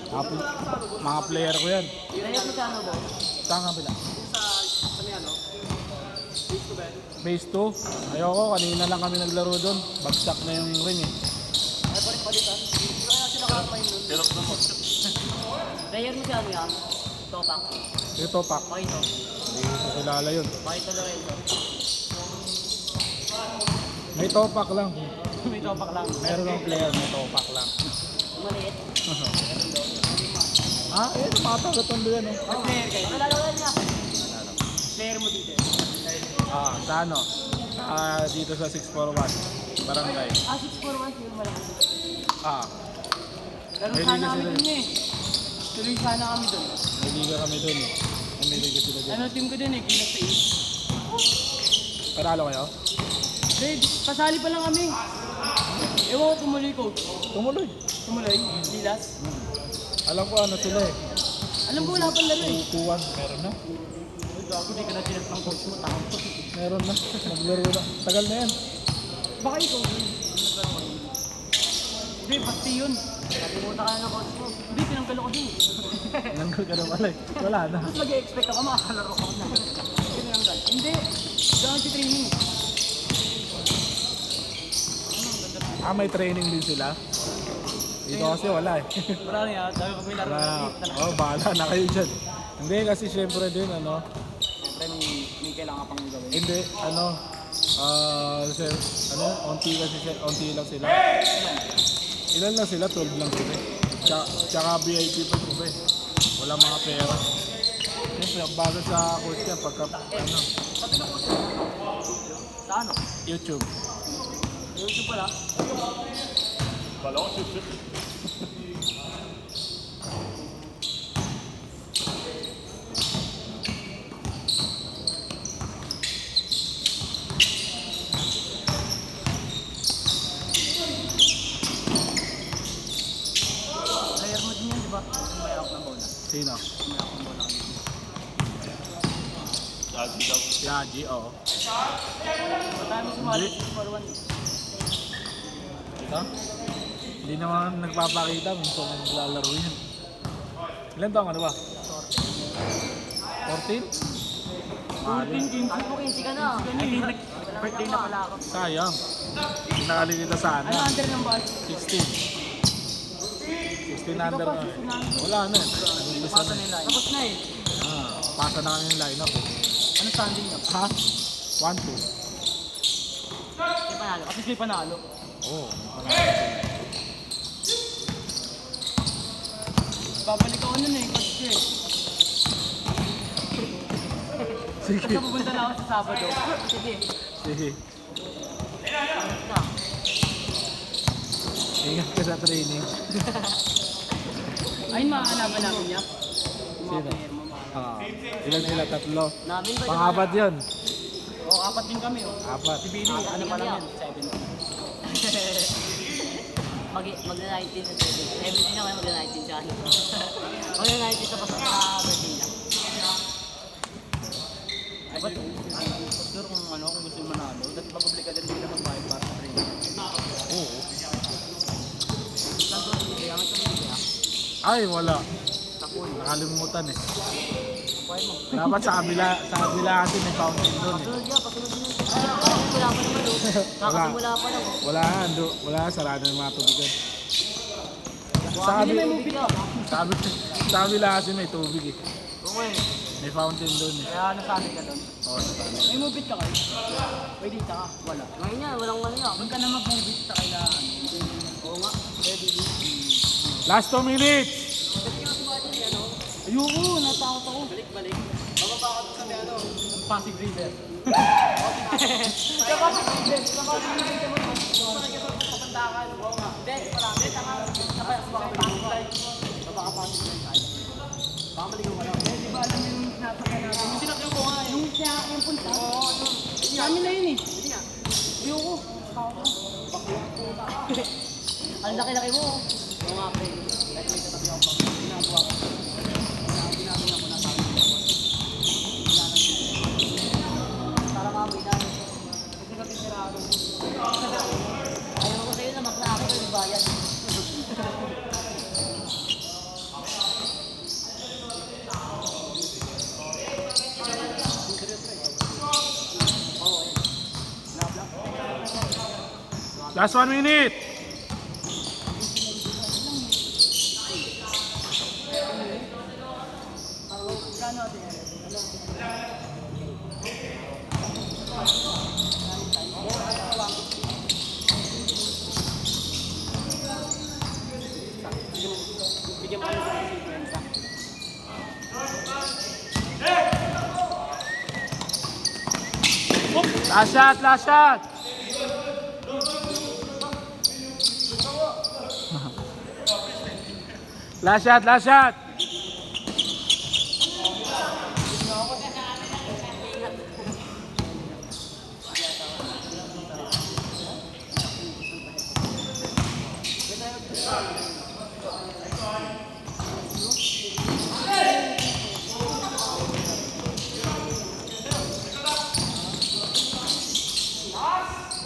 Mga player ko yan. Layat mo kano ba? Saan ka pila? Sa may ano? Base to bed? Base 2. Ayoko, kanina lang kami naglaro doon. Bagsak na yung ring eh. Ay, pa rin palitan. Hindi kaya sila kakamain nun. Pero player mo kano yan? Topak. Ito, pak. Pakito. Hindi ko kilala yun. Pakito Lorenzo. May topak lang. May topak lang. Meron ng player, may topak lang. Maliit. Ah, eh, matagatong doon eh. Ang player kayo. Kalalawan niya. Player mo dito. Ah, sa ano? Dito sa 641. Barangay. 641 yung malaki. Ah, Pero May sana liga kami sila dun eh. Tuloy sana kami dun. may liga kami doon eh. May liga sila doon. Ano team ko dun eh, Gilas sa Paralo kayo? Grade, pasali pa lang kami. Ewan ko tumuloy ko. Tumuloy. Tumuloy, Gilas. Alam ko ano sila eh. Alam ko wala pang laro eh. Kukuwan. Meron na. Ako di ka na tinat ng coach mo, tao. Meron na. Naglaro na. Tagal na yan. Baka ikaw yun. Hindi, pasti yun. Napunta ka na ng coach mo. Hindi, tinanggal ako din. Nanggal ka na pala eh. Wala na. Tapos mag-i-expect ako, makakalaro ako na. Tinanggal. Hindi, gawin si training. Ah, may training din sila. Dito kasi wala eh. Marami ah, dami ko may laro na. Oh, bahala na kayo dyan. Hindi kasi syempre din ano. Siyempre, may kailangan pang gawin. Hindi, ano. Sir, ano, onti lang sila. Ilan lang sila? 12 lang sila. Tsaka VIP pa sila eh. Wala mga pera. Siyempre, ang bago sa coach yan pagka, ano, Pati na po siya. Sa ano? YouTube. YouTube pala. Player mo din yan, di ba? May out ng bola. Sino? May out ng bola kami. Yaji, oo. Matami sumali sa Super 1. Ito? Hindi naman nagpapakita minsan naglalaro yan. Ilan taong ano ba? 14? Mahal. 14 games. Ano po, 15 ka na? Ay, birthday na pala ako. Sayang. Pinakali kita sana. Ano under ng ball? 16. 16 under na. Wala na. Nag-umpisa Pasa na. nila. Tapos na eh. Pasa na kami yung line-up. Ano standing niya? Ha? 1-2. Kaya panalo. Kasi siya panalo. Oo. Babalik ako nun eh. Kasi siya eh. Sige. Basta pupunta na ako sa Sabado. Sige. Sige. Na. Ingat ka sa training. Ayun, makakalaban namin niya. Yung mga Sino? player mo. Ilan sila? Tatlo. Namin ba? Pang-apat yun. Oo, apat din kami oh. Apat. Si Billy, ano pa lang yan? 7. Mag-19 sa 7. 17 na kayo mag-19 siya. Mag-19 sa birthday niya. Ay, ba't? Sure kung ano, kung gusto yung manalo, dahil pag-public ka din hindi naman bayad para sa training. Oo. Saan to hindi kaya? May tumili ah. Ay, wala. Tapoy. Nakalimutan eh. Kuhay mo. Dapat sa kabila kasi may fountain doon eh. Pasunod niya, pasunod niya. Wala pa naman oh. Nakasimula pa lang oh. Wala, sarado ng mga tubigan. Hindi may movie ka. Sa kabila kasi may tubig eh. Oo eh. May fountain doon eh. Kaya nasanay ka doon. Oo, nasanay. May movie ka kayo? Pwede ka ka? Wala. Ngayon nga, walang ano yan. Doon ka na mag-movie sa kailangan. Oo nga. Ready. Last 2 minutes! Ayoko, natakot ako. Balik. Bababa ka doon sa ano? Pasig River. Sa Pasig River. Sa Pasig River. Papandakan. Oo nga. Hindi, marami. Tanga. Sa Pasig River. Baka Pasig River. Baka maligaw ka lang. Di ba alam yung sinasakyan natin? Yung sinakyan ko nga eh. Yung sinakyan yung punta? Oo. Namin na yun eh. Hindi nga. Ayoko. Takot ako. Bakla. Ang laki-laki mo. Oo nga pre. Kahit may katabi ako pa. Ginagawa ko. Ginagawa ko na sa akin. Para mamoy na. Kasi kapitiraado. Ayaw ko sa'yo na magna ako yung bayan. Last 1 minute. Bigyan mo kami sa sequence. Last shot, last shot. Last shot, last shot.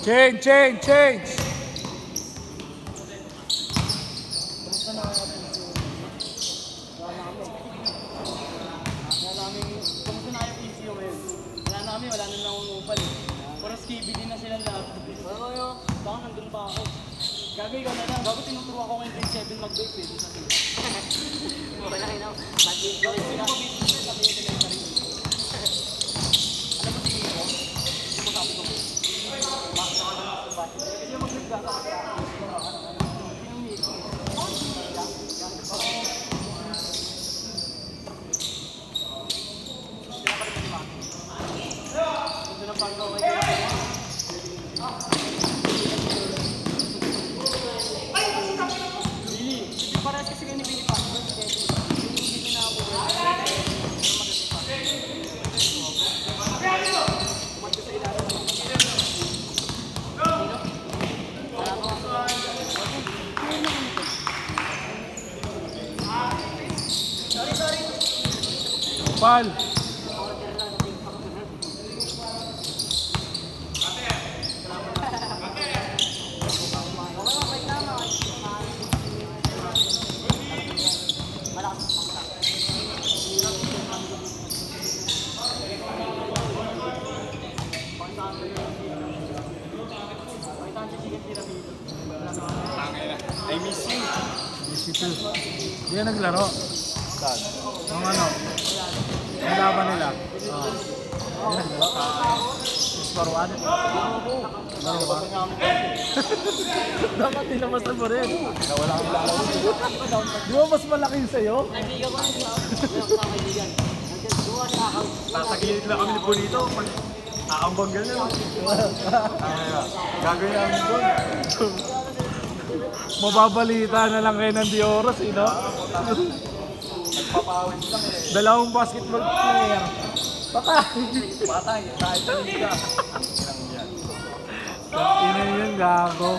Change. Kumusta na yung PCO ngayon? Wala namin nangungupal eh. Puro skibidi na sila lahat. Pero yun, baka nandun pa ako. Gagawin ka na lang. Bago tinuturuan ko ngayon grade 7 mag-vape eh. Wala kayo na. Mag-vape ko rin sila. Sabi nila yung sarili. Alam mo tingin ko? Hindi mo sabi ko. Bakit ako na sa basit? Kasi yung mag-vape ka sa kaya. Ito na pang gawin. Billy, hindi parehas kasi kayo ni Billy pa. Hindi na ako. Pal. I miss you. Ito. Hindi na naglaro. Saan? Ang ano? Ang laban nila. Hindi naglaro. Isparuan. Laro ba? Dapat nilamas mo rin. Nawala kang lalaw. Di ba mas malaki sa'yo? Kaibigan ko rin siya. Mga kaibigan. Duwa siya ako. Sasagilid lang kami ni Bonito. Aambang ganyan. Gagawin namin doon. Mababalita na lang kayo ng Dioros, eh, no? Nagpapawis lang eh. Dalawang basketball player. Patay! Patay. Kahit sa liga. Ang yan. Ina yun, gago.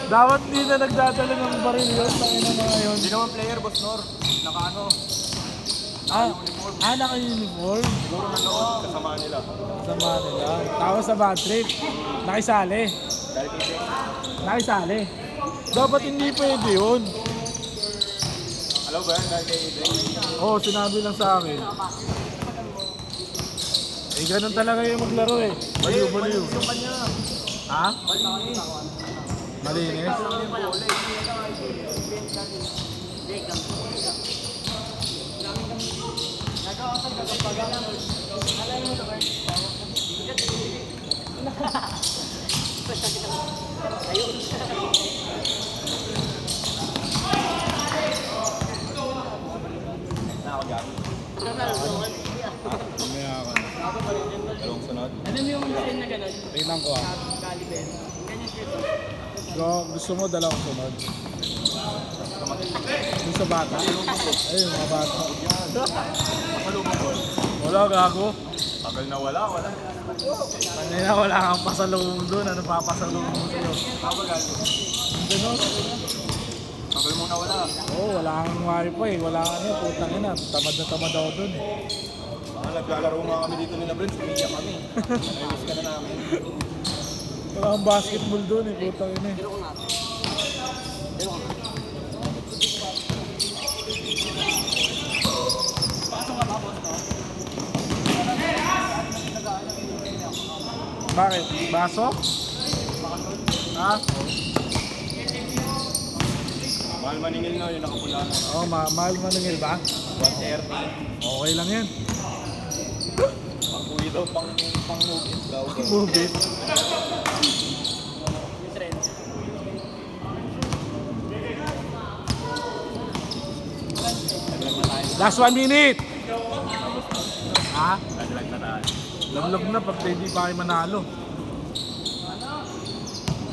Dapat hindi na nagdadala ng baril yun. Tangina na ngayon. Hindi naman player, Boss Nor. Naka ano. Naka-uniform. Siguro nanood. Kasama nila. Sama nila. Tapos sa bad trip. Nakisali. Dahil kasi. Nakisali. Dapat hindi pwede yun. Alam ba yan? Dahil kay Drake. Oo, sinabi lang sa akin. Eh, ganun talaga yung maglaro eh. Baliw. Yung kanya. Ha? Malinis. Malinis? Mamaya ka na. Dalawang sunod. Alam mo yung scene na gano'n? Tingnan ko ah. Caliber. Ganyan siya. Gusto mo dalawang sunod? Yung sa bata? Ayun, mga bata. Wala, gago. Tagal na wala. Kanina wala kang pasalubong doon. Ano pa pasalubong mo sa'yo? Tabagal. Ganun? Tagal mo na wala. Oo, wala kang wifi. Wala kang ano. Putang ina. Tamad na tamad ako doon eh. Naglalaro nga kami dito nila, Brent. Umiyak kami. Namiss ka na namin. Wala kang basketball doon eh. Putang ina eh. Bakit? Baso? Ha? Ha? Mahal maningil na, yung nakapula na. Oh, mahal maningil ba? 130. Okay lang yan. Pang kuwi daw, pang movie daw. Move it. Yung trend. Last 1 minute. Ha? Naglag na tayo. Laglag na pag hindi pa kayo manalo.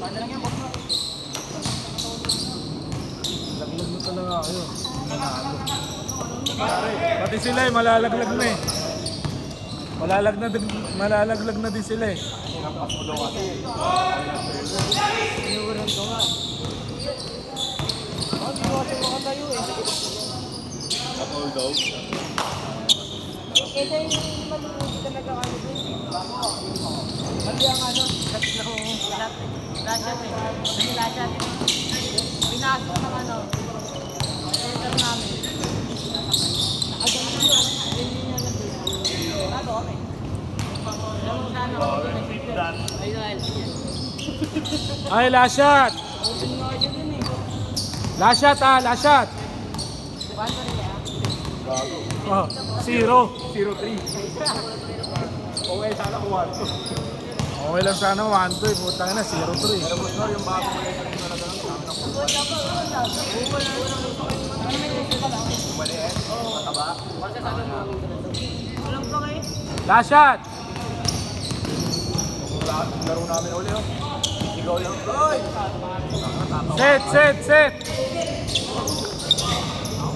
Paano lang yan, boss mo? Laglag na talaga kayo. Hindi manalo. Pati sila eh, malalaglag na eh. Malalaglag na din sila eh. Sinampas mo daw kasi. Inuuran ko nga. Oh, di ko kasi makatayo eh. Kapol daw. Eh, dahil malimuti talaga kami dun. Kasi ang ano, kasi ako, lashat eh. Kasi lashat. Pinasok ng ano, center namin. Nakagano yun. Hindi niya nag-break. Bago kami. Alam mo sana ako, ayun na, Ay, last shot! open nga yun yun eh. Last shot ah, last shot! Paano rin kaya? Gago. Oh, 0. 0-3. Okay, sana kuwan to. Okay lang sana 1-2 eh. Putang na, 0-3. Pero boss no, yung bago mo na yung talaga ng sabi ng maliit, mataba. Walang pa kayo? Last shot! Laro namin uli oh. Ikaw lang. Oy! Set!